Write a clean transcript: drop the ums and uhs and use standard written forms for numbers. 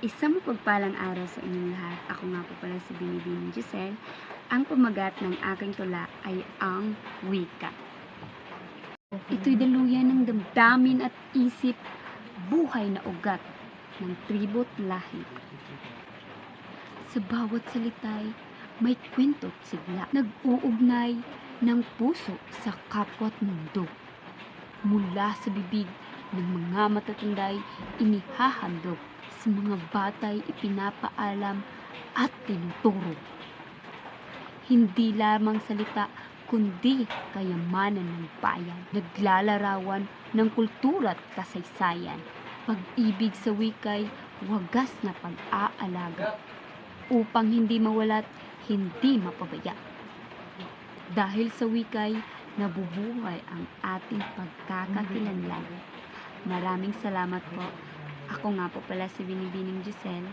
Isang mapagpalang araw sa inyong lahat. Ako nga po pala si Binibining Giselle. Ang pamagat ng aking tula ay ang wika. Ito'y daluyan ng damdamin at isip, buhay na ugat ng tribo't lahi. Sa bawat salita'y may kwinto't sigla, nag-uugnay ng puso sa kapwa't mundo. Mula sa bibig ng mga matatanday, inihahandog sa mga batay, ipinapaalam at tinuturo. Hindi lamang salita, kundi kayamanan ng bayan, naglalarawan ng kultura at kasaysayan. Pag-ibig sa wika'y wagas na pag-aalaga, upang hindi mawala't hindi mapabaya. Dahil sa wika'y nabubuhay ang ating pagkakakilanlan. Maraming salamat po. Ako nga po pala si Binibining Giselle.